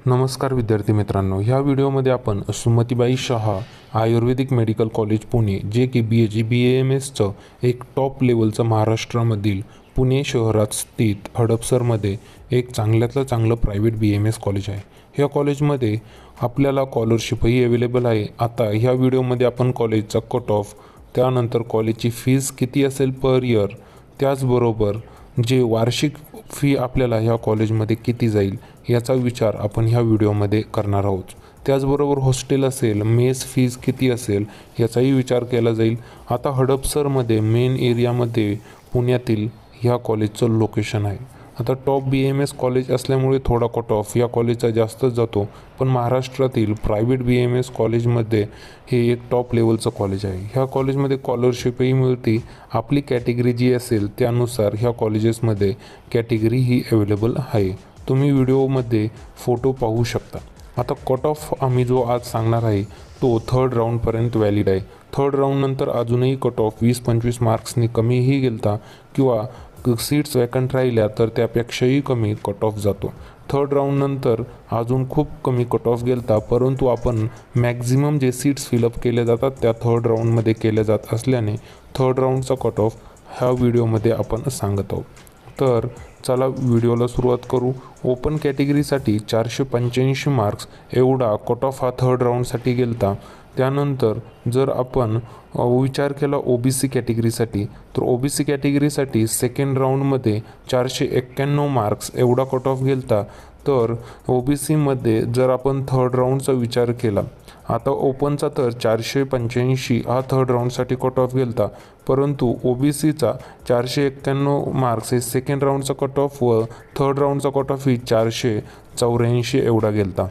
नमस्कार विद्यार्थी मित्रांनो, ह्या व्हिडिओमध्ये आपण सुमतीबाई शहा आयुर्वेदिक मेडिकल कॉलेज पुणे जे की BAMSचं एक टॉप लेवलचं महाराष्ट्रामधील पुणे शहरात स्थित हडपसरमध्ये एक चांगल्यातलं चांगलं प्रायव्हेट BAMS कॉलेज आहे। ह्या कॉलेजमध्ये आपल्याला स्कॉलरशिपही अवेलेबल आहे। आता ह्या व्हिडिओमध्ये आपण कॉलेजचा कट ऑफ, त्यानंतर कॉलेजची फीज किती असेल पर इयर, त्याचबरोबर जे वार्षिक फी आपल्याला ह्या कॉलेजमध्ये किती जाईल याचा विचार आपण ह्या व्हिडिओमध्ये करणार आहोत। त्याचबरोबर हॉस्टेल असेल, मेस फीज किती असेल याचाही विचार केला जाईल। आता हडपसरमध्ये मेन एरियामध्ये पुण्यातील ह्या कॉलेजचं लोकेशन आहे। आता टॉप BAMS कॉलेज असल्यामुळे थोडा कट ऑफ या कॉलेजचा जास्तच जातो, पण महाराष्ट्रातील प्रायव्हेट BAMS कॉलेजमध्ये हे एक टॉप लेवलचं कॉलेज आहे। ह्या कॉलेजमध्ये स्कॉलरशिपही मिळते। आपली कॅटेगरी जी असेल त्यानुसार ह्या कॉलेजेसमध्ये कॅटेगरी ही अवेलेबल आहे। तुम्ही व्हिडिओमध्ये फोटो पाहू शकता। आता कट ऑफ आम्ही जो आज सांगणार आहे तो थर्ड राऊंडपर्यंत व्हॅलिड आहे। थर्ड राऊंडनंतर अजूनही कट ऑफ 20-25 मार्क्सनी कमीही गेलता किंवा सीट्स वॅकंट राहिल्या तर त्यापेक्षाही कमी कट ऑफ जातो। थर्ड राऊंडनंतर अजून खूप कमी कट ऑफ गेलता, परंतु आपण मॅक्झिमम जे सीट्स फिलअप केले जातात त्या थर्ड राऊंडमध्ये केले जात असल्याने थर्ड राऊंडचा कट ऑफ ह्या व्हिडिओमध्ये आपण सांगत आहोत। तर चला व्हिडिओला सुरुवात करू। ओपन कॅटेगरीसाठी 485 मार्क्स एवढा कट ऑफ हा थर्ड राऊंडसाठी गेलता। त्यानंतर जर आपण विचार केला OBC कॅटेगरीसाठी, तर OBC कॅटेगरीसाठी सेकंड राऊंडमध्ये 491 मार्क्स एवढा कट ऑफ गेलता। तर OBCमध्ये जर आपण थर्ड राऊंडचा विचार केला, आता ओपनचा तर 485 हा थर्ड राऊंडसाठी कट ऑफ गेलता, परंतु OBCचा 491 मार्क्स हे सेकंड राऊंडचा कट ऑफ व थर्ड राऊंडचा कट ऑफ ही 484 एवढा गेलता।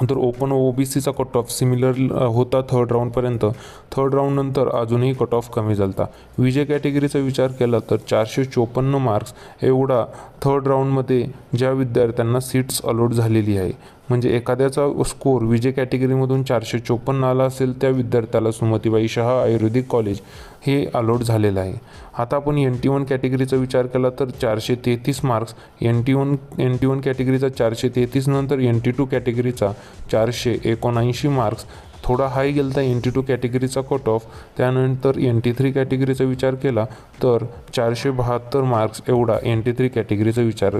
तर ओपन OBCचा कट ऑफ सिमिलर होता थर्ड राऊंडपर्यंत। थर्ड राऊंडनंतर अजूनही कट ऑफ कमी झालता। विजय कॅटेगरीचा विचार केला तर 454 मार्क्स एवढा थर्ड राऊंडमध्ये ज्या विद्यार्थ्यांना सीट्स अलॉट झालेली आहे, म्हणजे एखाद्याचा स्कोर विजय कॅटेगरीमधून 454 आला असेल त्या विद्यार्थ्याला सुमतीबाई शहा आयुर्वेदिक कॉलेज हे अलॉट झालेलं आहे। आता आपण NT1 कॅटेगरीचा विचार केला तर 433 मार्क्स NT1 कॅटेगरीचा 433 नंतर NT2 कॅटेगरीचा 479 मार्क्स थोडा हाय गेलता NT2 कॅटेगरीचा कट ऑफ। त्यानंतर NT3 कॅटेगरीचा विचार केला तर 472 मार्क्स एवढा NT3 कॅटेगरीचा विचार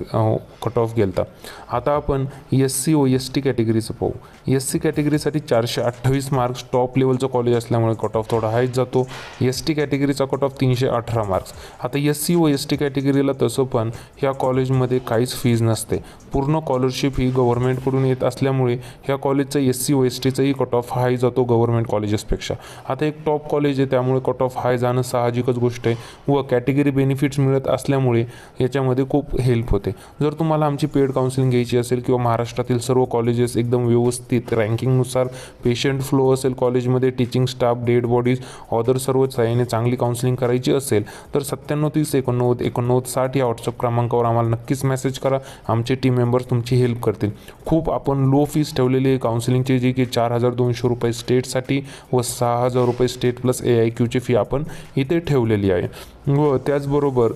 कट ऑफ गेलता। आता आपण SC व ST कॅटेगरीचं पाहू। SC कॅटेगरीसाठी 428 मार्क्स टॉप लेवलचं कॉलेज असल्यामुळे कट ऑफ थोडा हायच जातो। ST कॅटेगरीचा कट ऑफ 318 मार्क्स। आता SC व ST कॅटेगरीला तसं पण ह्या कॉलेजमध्ये काहीच फीज नसते, पूर्ण स्कॉलरशिप ही गव्हर्नमेंटकडून येत असल्यामुळे ह्या कॉलेजचा SC व STचाही कट ऑफ हाय जातो गव्हर्नमेंट कॉलेजेसपेक्षा। आता एक टॉप कॉलेज आहे त्यामुळे कट ऑफ हाय जाणं साहजिकच गोष्ट आहे व कॅटेगरी बेनिफिट्स मिळत असल्यामुळे याच्यामध्ये खूप हेल्प होते। जर तुम्हाला आमची पेड काउन्सिलिंग घ्यायची असेल किंवा महाराष्ट्रातील सर्व कॉलेजेस एकदम व्यवस्थित रँकिंगनुसार पेशंट फ्लो असेल कॉलेजमध्ये, teaching staff, dead bodies, other सर्व याने चांगली काउन्सिलिंग करायची असेल तर 9730 89 89 60 या व्हॉट्सअप क्रमांकावर आम्हाला नक्कीच मेसेज करा। आमचे टीम मेंबर्स तुमची हेल्प करतील। खूप आपण लो फीस ठेवलेली आहे काउन्सिलिंगची, जी की 4200 रुपये स्टेटसाठी व 6000 रुपये स्टेट प्लस AIQची फी आपण इथे ठेवलेली आहे। व त्याचबरोबर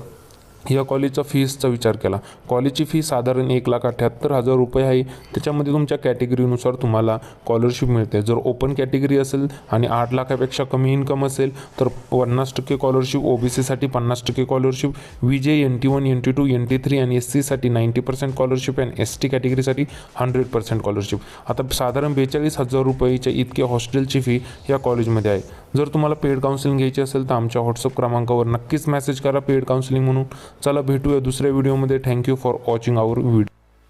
या कॉलेजचा फीसचा विचार केला, कॉलेजची फी साधारण 1,78,000 रुपये आहे। त्याच्यामध्ये तुमच्या कॅटेगरीनुसार तुम्हाला स्कॉलरशिप मिळते। जर ओपन कॅटेगरी असेल आणि 8 लाखापेक्षा कमी इन्कम असेल तर 50% स्कॉलरशिप, OBCसाठी 50% स्कॉलरशिप, विजय NT1 NT2 NT3 आणि SCसाठी 90% स्कॉलरशिप आणि ST कॅटेगरीसाठी 100% स्कॉलरशिप। आता साधारण 42,000 रुपयाच्या इतके हॉस्टेलची फी या कॉलेजमध्ये आहे। जर तुम्हाला पेड काउन्सिलिंग घ्यायची असेल तर आमच्या व्हॉट्सअप क्रमांकावर नक्कीच मेसेज करा पेड काउन्सिलिंग म्हणून। चला भेटूया दुसऱ्या व्हिडिओमध्ये। Thank you for watching our video.